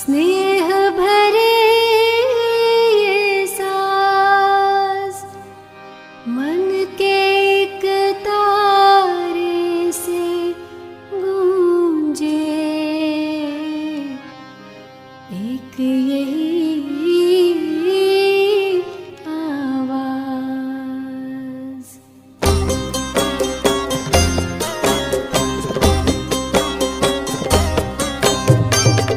स्नेह भरे ये सांस मन के एक तारे से गूंजे, एक यही आवाज।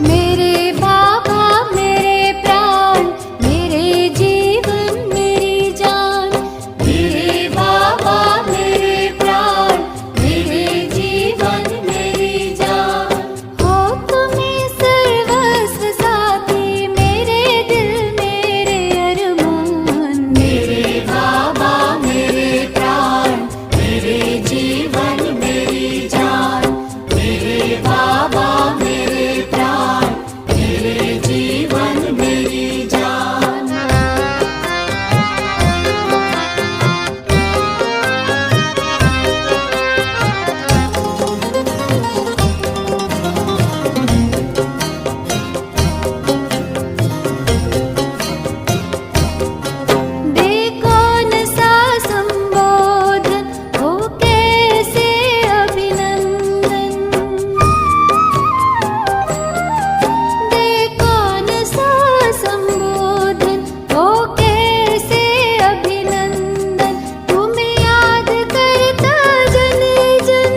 मेरे बाबा मेरे प्राण, मेरे जीवन मेरी जान। मेरे बाबा मेरे प्राण, मेरे जीवन मेरी जान। हो तुम्हें सर्वस्व साथी, मेरे दिल मेरे अरमान। मेरे बाबा मेरे प्राण, मेरे जीवन मेरी जान। मेरे बाबा मेरे प्राण, मेरे जीवन मेरी जान। दे कौन सा संबोधन, हो कैसे अभिनंदन। दे कौन सा संबोधन, हो कैसे अभिनंदन। तुम्हें याद करता जन जन,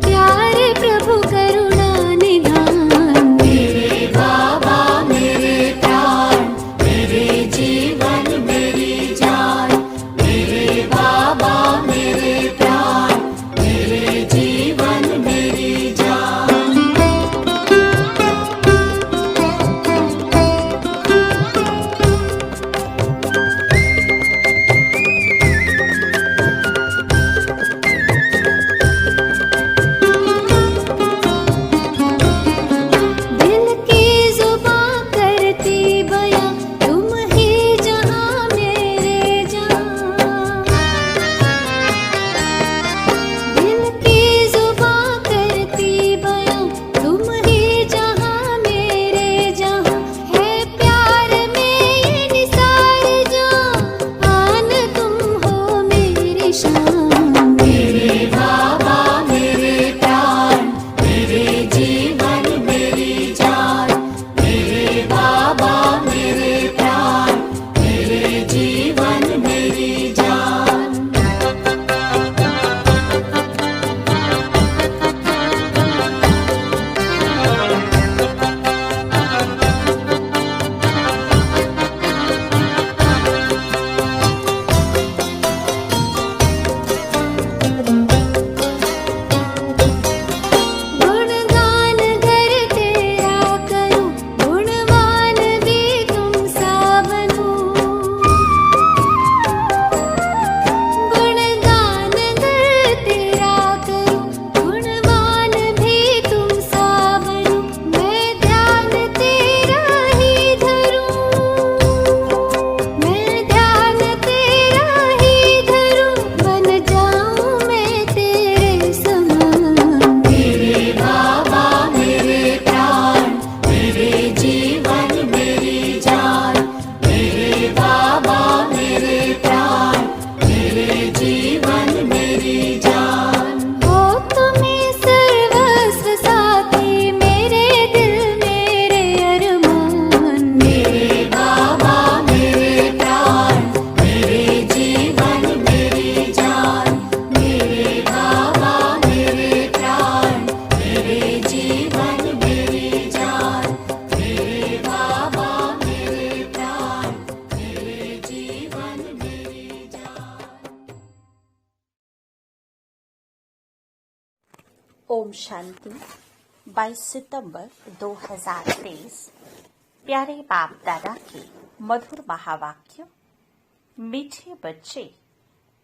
प्यारे प्रभु करुणा निधान। मेरे बाबा मेरे प्राण, मेरे जीवन मेरी जान। मेरे बाबा मेरे प्राण, मेरे जीवन मेरी जान। दिल की जुबां करती बयां, तुम ही जहां मेरे जहां। दिल की जुबां करती बयां, तुम ही जहां मेरे जहां। है प्यार में ये निसार जान, आन तुम हो मेरी शान। मेरे बाबा मेरे प्राण, मेरे जीवन मेरी जान। मेरे बाबा मेरे प्राण, मेरे जीवन मेरी जान। गुणगान घर तेरा करूं, गुणवान भी तुम सा बनूं। गुणगान घर तेरा करूं, गुणवान भी तुम सा बनूं। मैं ध्यान तेरा ही धरूं, मैं ध्यान तेरा ही धरूं। बन जाऊं मैं तेरे समान। मेरे बाबा मेरे प्राण, मेरे जीवन मेरी जान। मेरे बाबा मेरे प्राण, मेरे जीवन मेरी जान। हो तुम्हें सर्वस्व साथी, मेरे दिल मेरे अरमान। मेरे बाबा मेरे प्राण, मेरे जीवन मेरी जान। मेरे बाबा मेरे प्राण, मेरे जीवन मेरी जान। मेरे बाबा मेरे प्राण, मेरे जीवन मेरी जान। ओम शांति। 22 सितंबर 2023। प्यारे बाप दादा के मधुर महावाक्य। मीठे बच्चे,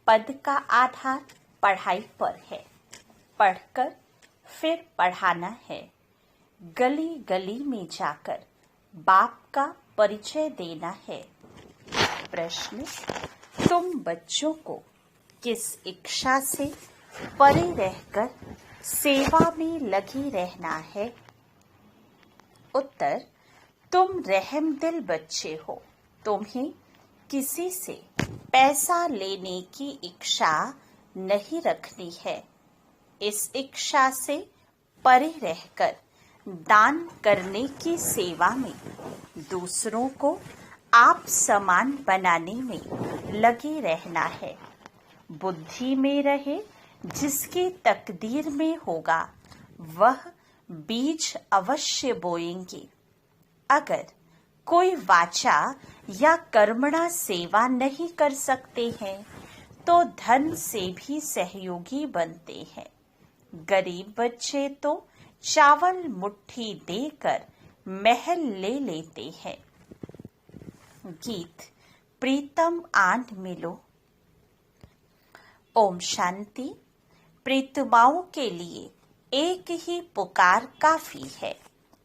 पद का आधार पढ़ाई पर है, पढ़कर फिर पढ़ाना है। गली गली में जाकर बाप का परिचय देना है। प्रश्न, तुम बच्चों को किस इच्छा से परे रहकर सेवा में लगी रहना है? उत्तर, तुम रहमदिल बच्चे हो। तुम्हें किसी से पैसा लेने की इच्छा नहीं रखनी है। इस इच्छा से परे रहकर दान करने की सेवा में, दूसरों को आप समान बनाने में लगे रहना है। बुद्धि में रहे, जिसकी तकदीर में होगा वह बीज अवश्य बोएंगे। अगर कोई वाचा या कर्मणा सेवा नहीं कर सकते हैं तो धन से भी सहयोगी बनते हैं। गरीब बच्चे तो चावल मुट्ठी देकर महल ले लेते हैं। गीत प्रीतम आन मिलो। ओम शांति। प्रीतमाओं के लिए एक ही पुकार काफी है।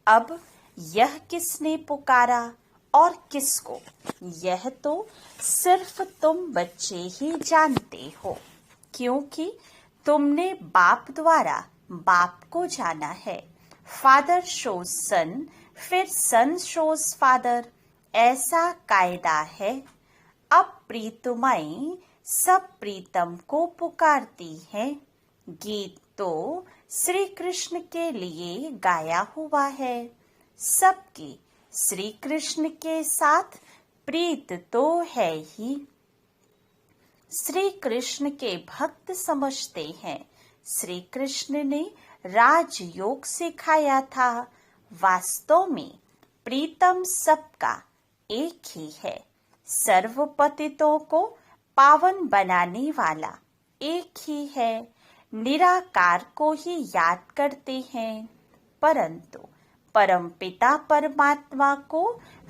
अब यह किसने पुकारा और किसको, यह तो सिर्फ तुम बच्चे ही जानते हो, क्योंकि तुमने बाप द्वारा बाप को जाना है। फादर शोज सन, फिर सन शोज फादर, ऐसा कायदा है। अब प्रीतमाएं सब प्रीतम को पुकारती हैं। गीत तो श्री कृष्ण के लिए गाया हुआ है। सबकी श्री कृष्ण के साथ प्रीत तो है ही। श्री कृष्ण के भक्त समझते हैं श्री कृष्ण ने राजयोग सिखाया था। वास्तव में प्रीतम सबका एक ही है। सर्व पतितों को पावन बनाने वाला एक ही है। निराकार को ही याद करते हैं, परंतु परमपिता परमात्मा को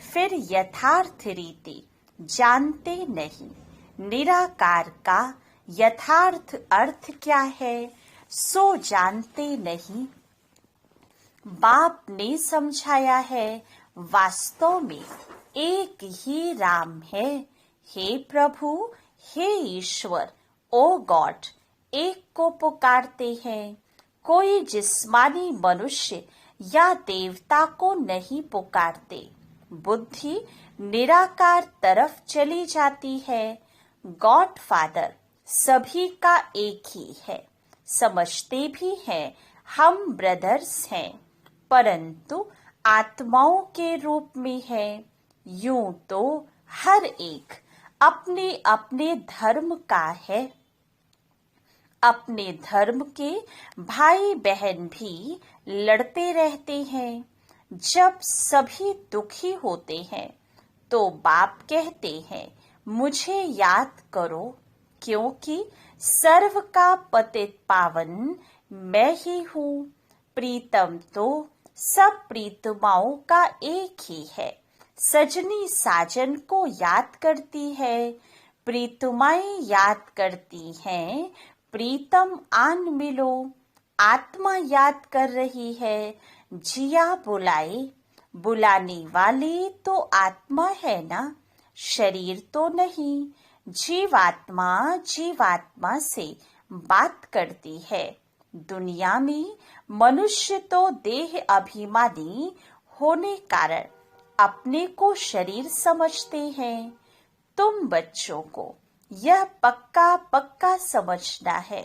फिर यथार्थ रीति जानते नहीं। निराकार का यथार्थ अर्थ क्या है सो जानते नहीं। बाप ने समझाया है वास्तव में एक ही राम है। हे प्रभु, हे ईश्वर, ओ गॉड, एक को पुकारते हैं। कोई जिस्मानी मनुष्य या देवता को नहीं पुकारते। बुद्धि निराकार तरफ चली जाती है। गॉड फादर सभी का एक ही है। समझते भी हैं हम ब्रदर्स हैं, परंतु आत्माओं के रूप में है। यूं तो हर एक अपने अपने धर्म का है। अपने धर्म के भाई बहन भी लड़ते रहते हैं। जब सभी दुखी होते हैं तो बाप कहते हैं मुझे याद करो, क्योंकि सर्व का पतित पावन मैं ही हूँ। प्रीतम तो सब प्रीतमाओं का एक ही है। सजनी साजन को याद करती है। प्रीतमाएं याद करती हैं प्रीतम आन मिलो। आत्मा याद कर रही है जिया बुलाए। बुलाने वाली तो आत्मा है ना, शरीर तो नहीं। जीवात्मा जीवात्मा से बात करती है। दुनिया में मनुष्य तो देह अभिमानी होने कारण अपने को शरीर समझते हैं। तुम बच्चों को यह पक्का पक्का समझना है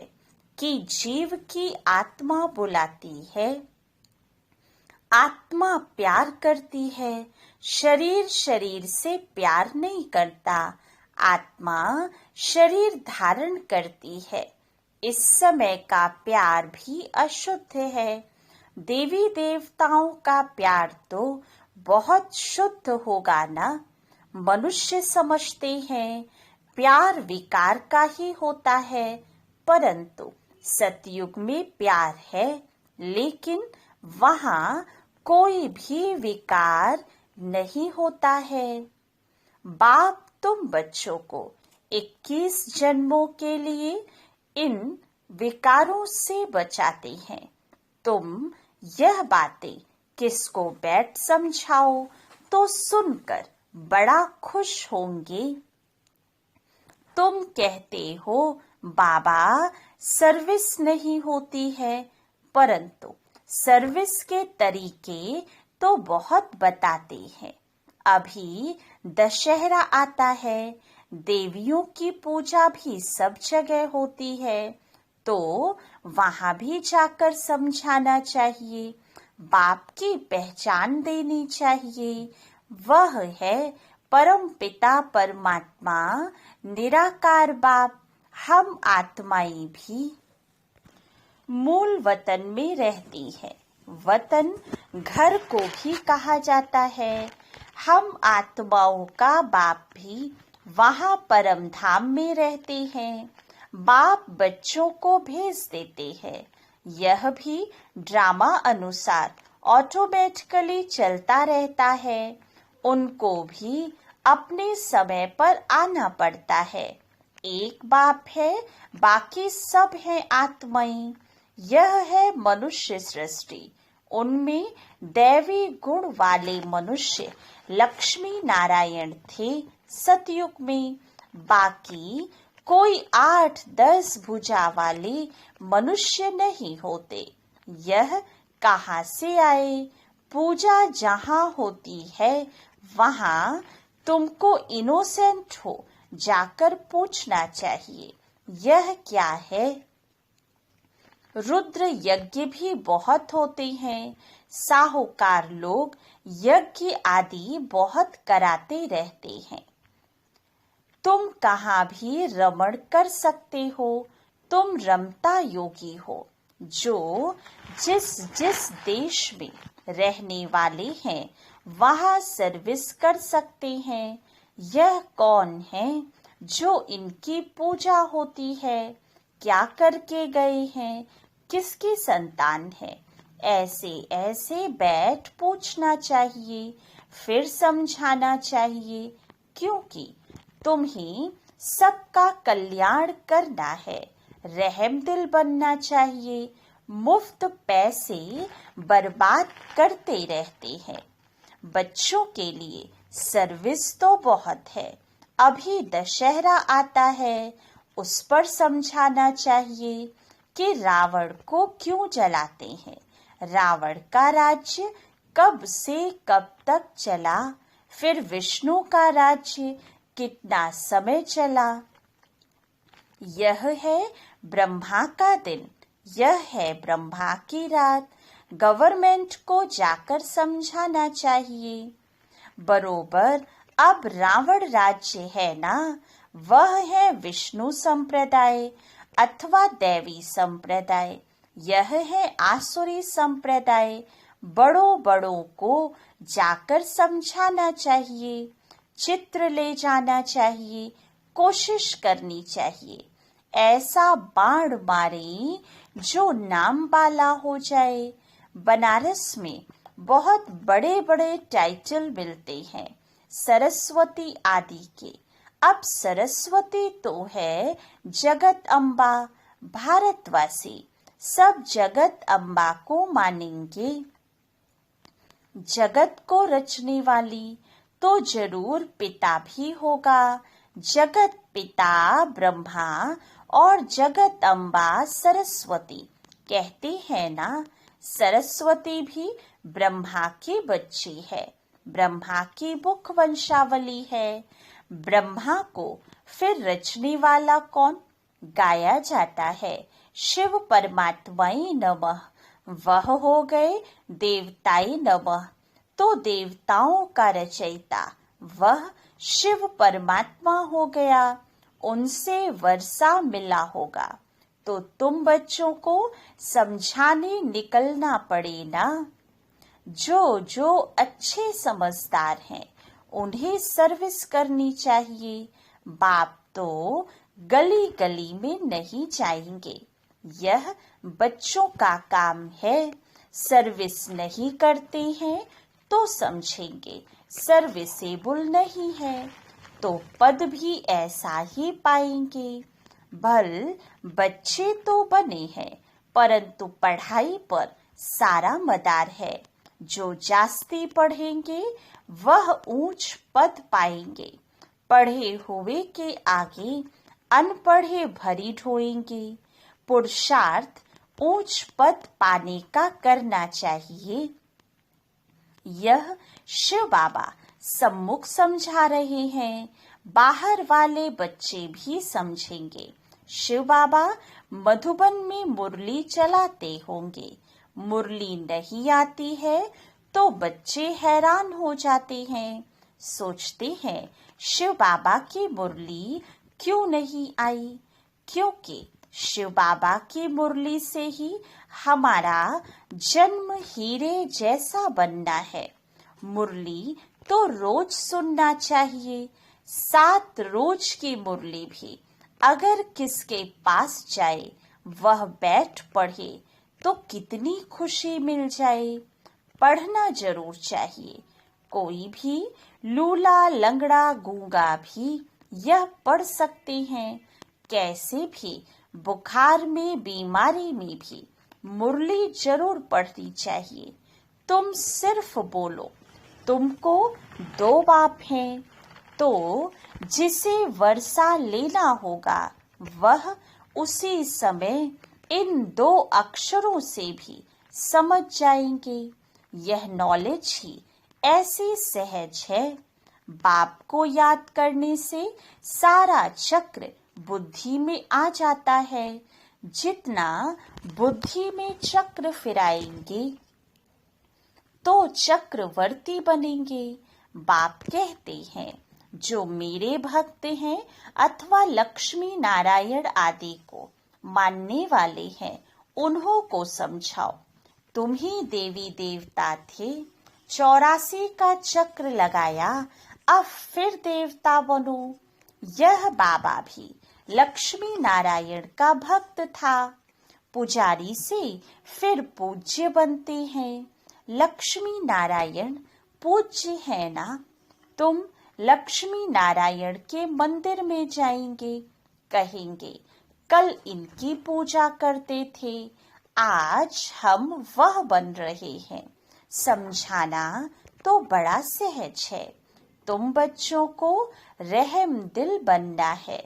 कि जीव की आत्मा बुलाती है। आत्मा प्यार करती है, शरीर शरीर से प्यार नहीं करता। आत्मा शरीर धारण करती है। इस समय का प्यार भी अशुद्ध है। देवी देवताओं का प्यार तो बहुत शुद्ध होगा ना। मनुष्य समझते हैं प्यार विकार का ही होता है, परंतु सतयुग में प्यार है, लेकिन वहाँ कोई भी विकार नहीं होता है। बाप तुम बच्चों को 21 जन्मों के लिए इन विकारों से बचाते हैं। तुम यह बातें किसको बैठ समझाओ तो सुनकर बड़ा खुश होंगे। तुम कहते हो बाबा सर्विस नहीं होती है, परंतु सर्विस के तरीके तो बहुत बताते हैं। अभी दशहरा आता है, देवियों की पूजा भी सब जगह होती है, तो वहां भी जाकर समझाना चाहिए, बाप की पहचान देनी चाहिए। वह है परम पिता परमात्मा, निराकार बाप। हम आत्माएं भी मूल वतन में रहती है। वतन घर को भी कहा जाता है। हम आत्माओं का बाप भी वहाँ परम धाम में रहते हैं। बाप बच्चों को भेज देते हैं। यह भी ड्रामा अनुसार ऑटोमेटिकली चलता रहता है। उनको भी अपने समय पर आना पड़ता है। एक बाप है, बाकी सब हैं आत्माएं। यह है मनुष्य सृष्टि। उनमें दैवी गुण वाले मनुष्य लक्ष्मी नारायण थे सतयुग में। बाकी कोई 8-10 भुजा वाले मनुष्य नहीं होते। यह कहाँ से आए? पूजा जहाँ होती है वहाँ तुमको इनोसेंट हो जाकर पूछना चाहिए, यह क्या है? रुद्र यज्ञ भी बहुत होते हैं। साहूकार लोग यज्ञ आदि बहुत कराते रहते हैं। तुम कहाँ भी रमण कर सकते हो। तुम रमता योगी हो। जो जिस जिस देश में रहने वाले हैं वहाँ सर्विस कर सकते हैं। यह कौन है जो इनकी पूजा होती है? क्या करके गए हैं? किसकी संतान है? ऐसे ऐसे बैठ पूछना चाहिए, फिर समझाना चाहिए, क्योंकि तुम्हें सबका कल्याण करना है। रहम दिल बनना चाहिए। मुफ्त पैसे बर्बाद करते रहते हैं। बच्चों के लिए सर्विस तो बहुत है। अभी दशहरा आता है, उस पर समझाना चाहिए कि रावण को क्यों जलाते हैं। रावण का राज्य कब से कब तक चला, फिर विष्णु का राज्य कितना समय चला। यह है ब्रह्मा का दिन, यह है ब्रह्मा की रात। गवर्नमेंट को जाकर समझाना चाहिए। बरोबर अब रावण राज्य है ना, वह है विष्णु संप्रदाय अथवा दैवी संप्रदाय। यह है आसुरी संप्रदाय। बड़ों बड़ों को जाकर समझाना चाहिए, चित्र ले जाना चाहिए, कोशिश करनी चाहिए। ऐसा बाण मारे जो नाम वाला हो जाए। बनारस में बहुत बड़े बड़े टाइटल मिलते हैं सरस्वती आदि के। अब सरस्वती तो है जगत अम्बा। भारतवासी सब जगत अम्बा को मानेंगे। जगत को रचने वाली तो जरूर पिता भी होगा। जगत पिता ब्रह्मा और जगत अम्बा सरस्वती। कहते हैं ना, सरस्वती भी ब्रह्मा की बच्ची है, ब्रह्मा की मुख वंशावली है। ब्रह्मा को फिर रचने वाला कौन? गाया जाता है शिव परमात्माय नमः। वह हो गए देवताय नमः। तो देवताओं का रचयिता वह शिव परमात्मा हो गया। उनसे वर्षा मिला होगा। तो तुम बच्चों को समझाने निकलना पड़े ना। जो जो अच्छे समझदार हैं उन्हें सर्विस करनी चाहिए। बाप तो गली गली में नहीं जाएंगे। यह बच्चों का काम है। सर्विस नहीं करते हैं तो समझेंगे सर्विसेबल नहीं है, तो पद भी ऐसा ही पाएंगे। भल बच्चे तो बने हैं, परंतु पढ़ाई पर सारा मदार है। जो जास्ती पढ़ेंगे वह ऊंच पद पाएंगे। पढ़े हुए के आगे अनपढ़े भरी ढोएंगे। पुरुषार्थ ऊंच पद पाने का करना चाहिए। यह शिव बाबा सम्मुख समझा रहे हैं, बाहर वाले बच्चे भी समझेंगे। शिव बाबा मधुबन में मुरली चलाते होंगे। मुरली नहीं आती है तो बच्चे हैरान हो जाते हैं, सोचते हैं शिव बाबा की मुरली क्यों नहीं आई, क्योंकि शिव बाबा की मुरली से ही हमारा जन्म हीरे जैसा बनना है। मुरली तो रोज सुनना चाहिए। 7 रोज की मुरली भी अगर किसके पास जाए, वह बैठ पढ़े तो कितनी खुशी मिल जाए। पढ़ना जरूर चाहिए। कोई भी लूला लंगड़ा गूंगा भी यह पढ़ सकते हैं। कैसे भी बुखार में, बीमारी में भी मुरली जरूर पढ़नी चाहिए। तुम सिर्फ बोलो, तुमको 2 बाप हैं, तो जिसे वर्षा लेना होगा वह उसी समय इन 2 अक्षरों से भी समझ जाएंगे। यह नॉलेज ही ऐसी सहज है। बाप को याद करने से सारा चक्र बुद्धि में आ जाता है। जितना बुद्धि में चक्र फिराएंगे तो चक्रवर्ती बनेंगे। बाप कहते हैं, जो मेरे भक्त हैं अथवा लक्ष्मी नारायण आदि को मानने वाले हैं, उन्हों को समझाओ। तुम ही देवी देवता थे, 84 का चक्र लगाया, अब फिर देवता बनो। यह बाबा भी लक्ष्मी नारायण का भक्त था। पुजारी से फिर पूज्य बनते हैं। लक्ष्मी नारायण पूज्य है ना। तुम लक्ष्मी नारायण के मंदिर में जाएंगे, कहेंगे कल इनकी पूजा करते थे, आज हम वह बन रहे हैं। समझाना तो बड़ा सहज है। तुम बच्चों को रहम दिल बनना है।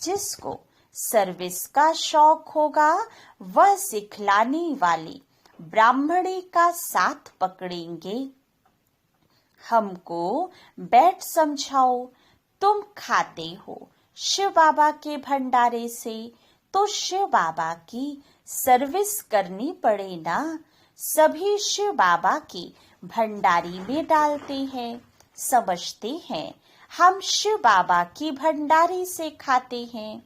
जिसको सर्विस का शौक होगा वह सिखलाने वाली ब्राह्मणी का साथ पकड़ेंगे। हमको बैठ समझाओ। तुम खाते हो शिव बाबा के भंडारे से, तो शिव बाबा की सर्विस करनी पड़े ना। सभी शिव बाबा की भंडारी में डालते हैं, समझते हैं हम शिव बाबा की भंडारी से खाते हैं,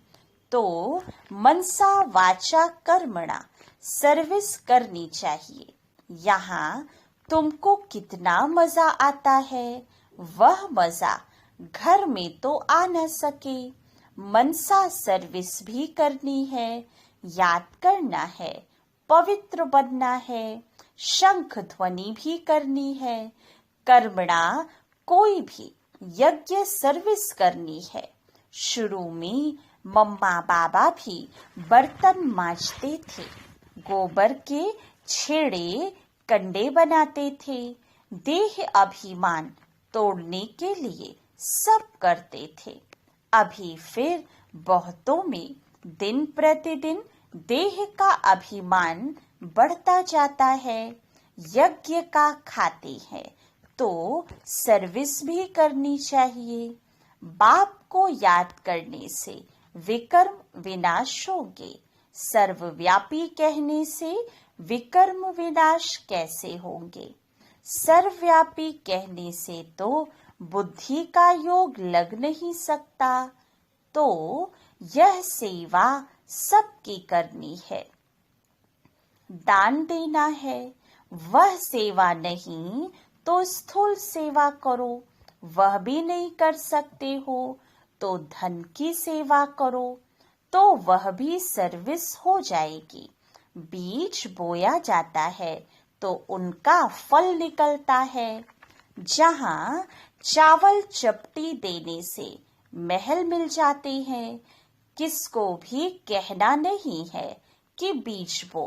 तो मनसा वाचा कर्मणा सर्विस करनी चाहिए। यहाँ तुमको कितना मजा आता है, वह मजा घर में तो आ न सके। मनसा सर्विस भी करनी है, याद करना है, पवित्र बनना है, शंख ध्वनि भी करनी है। कर्मणा कोई भी यज्ञ सर्विस करनी है। शुरू में मम्मा बाबा भी बर्तन मांजते थे, गोबर के छेड़े कंडे बनाते थे, देह अभिमान तोड़ने के लिए सब करते थे। अभी फिर बहुतों में दिन प्रतिदिन देह का अभिमान बढ़ता जाता है। यज्ञ का खाते हैं तो सर्विस भी करनी चाहिए। बाप को याद करने से विकर्म विनाश होंगे। सर्वव्यापी कहने से विकर्म विनाश कैसे होंगे? सर्वव्यापी कहने से तो बुद्धि का योग लग नहीं सकता। तो यह सेवा सबकी करनी है। दान देना है, वह सेवा नहीं तो स्थूल सेवा करो। वह भी नहीं कर सकते हो तो धन की सेवा करो, तो वह भी सर्विस हो जाएगी। बीज बोया जाता है तो उनका फल निकलता है। जहाँ चावल चपटी देने से महल मिल जाते हैं, किसको भी कहना नहीं है कि बीज बो।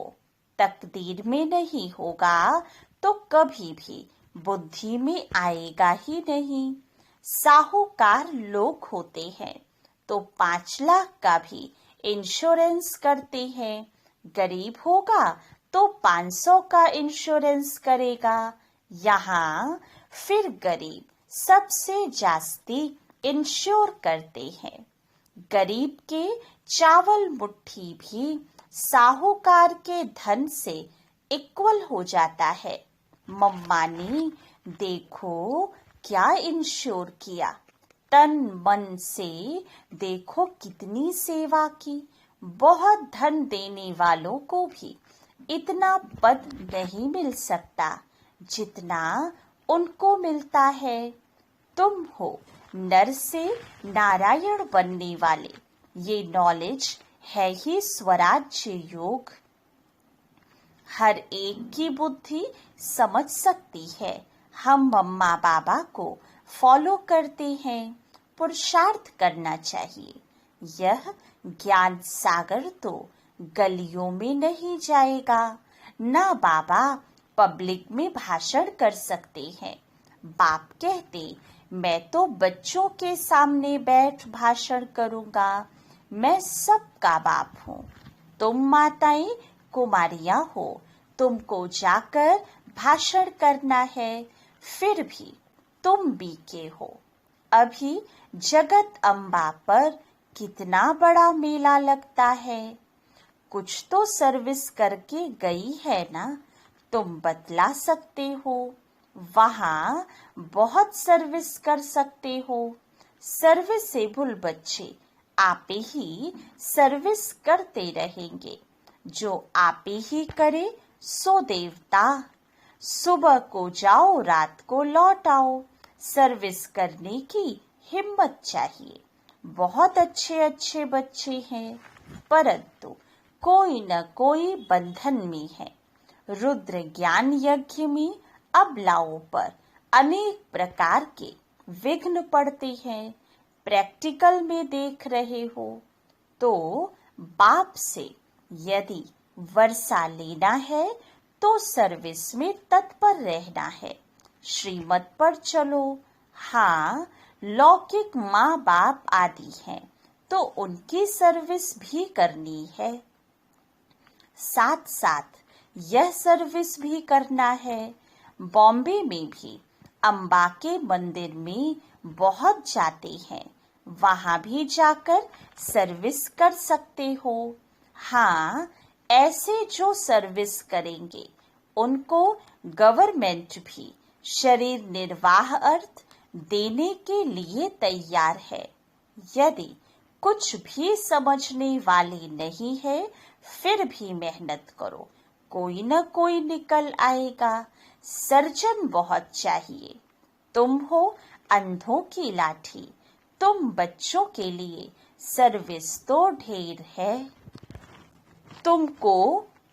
तकदीर में नहीं होगा तो कभी भी बुद्धि में आएगा ही नहीं। साहूकार लोग होते हैं तो 5 लाख का भी इंश्योरेंस करते हैं। गरीब होगा तो 500 का इंश्योरेंस करेगा। यहाँ फिर गरीब सबसे जास्ती इंश्योर करते हैं। गरीब के चावल मुट्ठी भी साहूकार के धन से इक्वल हो जाता है। मम्मा ने देखो क्या इंश्योर किया, तन मन से देखो कितनी सेवा की। बहुत धन देने वालों को भी इतना पद नहीं मिल सकता जितना उनको मिलता है। तुम हो नर से नारायण बनने वाले। ये नॉलेज है ही स्वराज्य योग। हर एक की बुद्धि समझ सकती है। हम मम्मा बाबा को फॉलो करते हैं। पुरुषार्थ करना चाहिए। यह ज्ञान सागर तो गलियों में नहीं जाएगा। ना बाबा पब्लिक में भाषण कर सकते हैं। बाप कहते मैं तो बच्चों के सामने बैठ भाषण करूंगा। मैं सबका बाप हूँ। तुम माताएं कुमारियां हो, तुमको जाकर भाषण करना है। फिर भी तुम बीके हो। अभी जगत अम्बा पर कितना बड़ा मेला लगता है। कुछ तो सर्विस करके गई है ना, तुम बतला सकते हो। वहाँ बहुत सर्विस कर सकते हो। सर्विसेबल बच्चे आपे ही सर्विस करते रहेंगे। जो आपे ही करे सो देवता। सुबह को जाओ, रात को लौट आओ। सर्विस करने की हिम्मत चाहिए। बहुत अच्छे अच्छे बच्चे हैं, परंतु कोई न कोई बंधन में है। रुद्र ज्ञान यज्ञ में अबलाओं पर अनेक प्रकार के विघ्न पड़ते हैं। प्रैक्टिकल में देख रहे हो तो बाप से यदि वर्षा लेना है तो सर्विस में तत्पर रहना है। श्रीमत पर चलो। हाँ, लौकिक माँ बाप आदि हैं तो उनकी सर्विस भी करनी है। साथ साथ यह सर्विस भी करना है। बॉम्बे में भी अम्बा के मंदिर में बहुत जाते हैं। वहाँ भी जाकर सर्विस कर सकते हो। हाँ, ऐसे जो सर्विस करेंगे उनको गवर्नमेंट भी शरीर निर्वाह अर्थ देने के लिए तैयार है। यदि कुछ भी समझने वाले नहीं है, फिर भी मेहनत करो, कोई न कोई निकल आएगा। सर्जन बहुत चाहिए। तुम हो अंधों की लाठी। तुम बच्चों के लिए सर्विस तो ढेर है। तुमको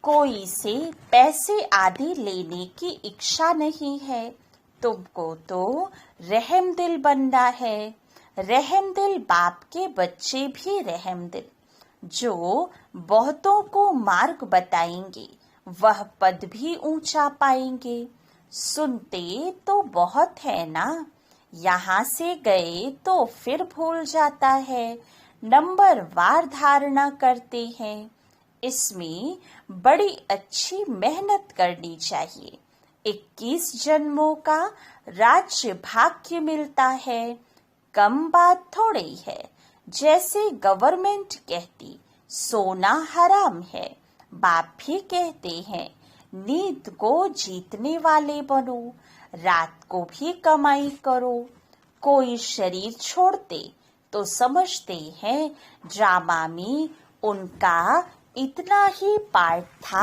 कोई से पैसे आदि लेने की इच्छा नहीं है। तुमको तो रहमदिल बनना है। रहमदिल बाप के बच्चे भी रहमदिल, जो बहुतों को मार्ग बताएंगे, वह पद भी ऊंचा पाएंगे। सुनते तो बहुत है ना, यहाँ से गए तो फिर भूल जाता है। नंबर वार धारणा करते हैं। इसमें बड़ी अच्छी मेहनत करनी चाहिए। 21 जन्मों का राज्य भाग्य मिलता है। कम बात थोड़ी है। जैसे गवर्नमेंट कहती सोना हराम है, बाप भी कहते हैं नींद को जीतने वाले बनो, रात को भी कमाई करो। कोई शरीर छोड़ते तो समझते हैं ड्रामा में उनका इतना ही पार्ट था।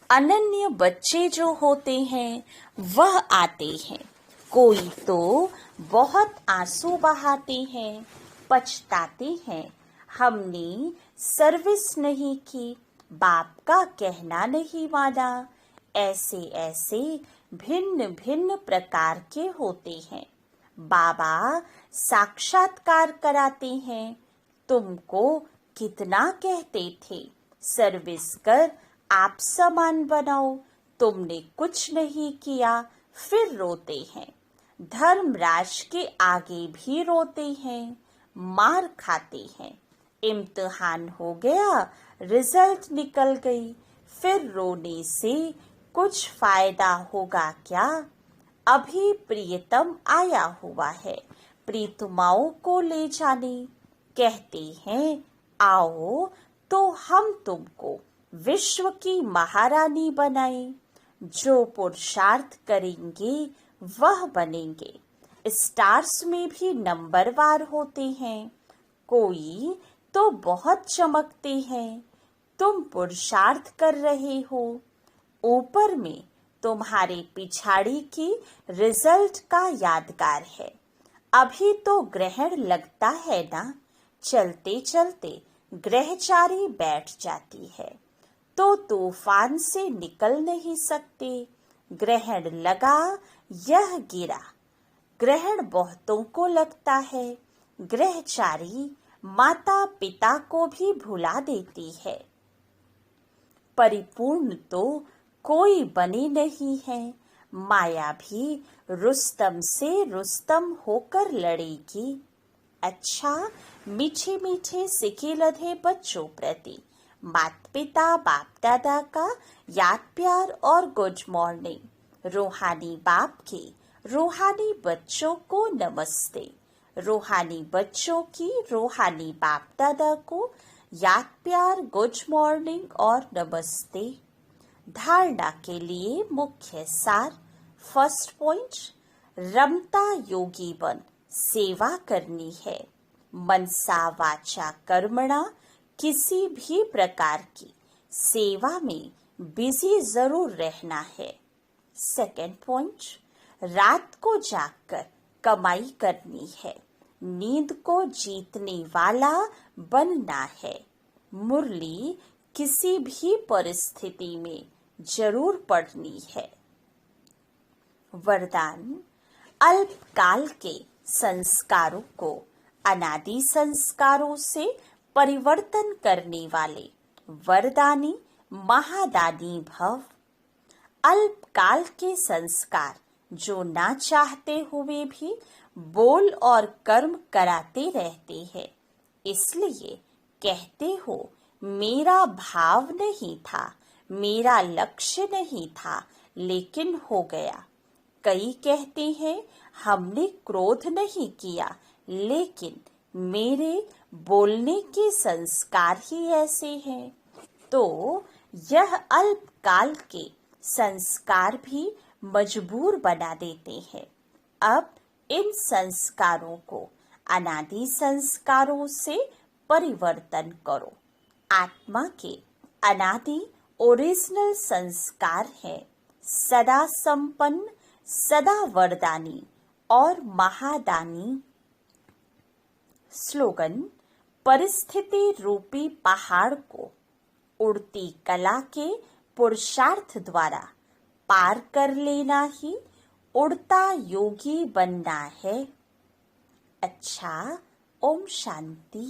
अनन्य बच्चे जो होते हैं वह आते हैं। कोई तो बहुत आंसू बहाते हैं, पछताते हैं हमने सर्विस नहीं की, बाप का कहना नहीं माना। ऐसे ऐसे भिन्न भिन्न प्रकार के होते हैं। बाबा साक्षात्कार कराते हैं। तुमको कितना कहते थे सर्विस कर आप समान बनाओ, तुमने कुछ नहीं किया, फिर रोते हैं। धर्मराज के आगे भी रोते हैं, मार खाते हैं। इम्तिहान हो गया, रिजल्ट निकल गई, फिर रोने से कुछ फायदा होगा क्या? अभी प्रियतम आया हुआ है प्रीतमाओं को ले जाने। कहते हैं आओ तो हम तुमको विश्व की महारानी बनाएं। जो पुरुषार्थ करेंगे वह बनेंगे। स्टार्स में भी नंबरवार होते हैं। कोई तो बहुत चमकते हैं। तुम पुरुषार्थ कर रहे हो। ऊपर में तुम्हारे पिछाड़ी की रिजल्ट का यादगार है। अभी तो ग्रहण लगता है ना, चलते चलते ग्रहचारी बैठ जाती है तो तूफान से निकल नहीं सकते। ग्रहण लगा, यह गिरा। ग्रहण बहुतों को लगता है। ग्रहचारी माता पिता को भी भुला देती है। परिपूर्ण तो कोई बने नहीं है। माया भी रुस्तम से रुस्तम होकर लड़ेगी। अच्छा, मीठे मीठे सिके लधे बच्चों प्रति माता पिता बाप दादा का याद प्यार और गुड मॉर्निंग। रूहानी बाप के रूहानी बच्चों को नमस्ते। रूहानी बच्चों की रूहानी बाप दादा को याद प्यार गुड मॉर्निंग और नमस्ते। धारणा के लिए मुख्य सार। फर्स्ट पॉइंट, रमता योगी बन सेवा करनी है। मनसा वाचा कर्मणा किसी भी प्रकार की सेवा में बिजी जरूर रहना है। सेकेंड पॉइंट, रात को जागकर कमाई करनी है। नींद को जीतने वाला बनना है। मुरली किसी भी परिस्थिति में जरूर पढ़नी है। वरदान, अल्पकाल के संस्कारों को अनादि संस्कारों से परिवर्तन करने वाले वरदानी महादानी भव। अल्पकाल के संस्कार जो ना चाहते हुए भी बोल और कर्म कराते रहते हैं। इसलिए कहते हो मेरा भाव नहीं था, मेरा लक्ष्य नहीं था, लेकिन हो गया। कई कहते हैं हमने क्रोध नहीं किया, लेकिन मेरे बोलने के संस्कार ही ऐसे हैं। तो यह अल्पकाल के संस्कार भी मजबूर बना देते हैं। अब इन संस्कारों को अनादि संस्कारों से परिवर्तन करो। आत्मा के अनादि ओरिजिनल संस्कार है सदा संपन्न, सदा वरदानी और महादानी। स्लोगन, परिस्थिति रूपी पहाड़ को उड़ती कला के पुरुषार्थ द्वारा पार कर लेना ही उड़ता योगी बनना है। अच्छा, ओम शांति।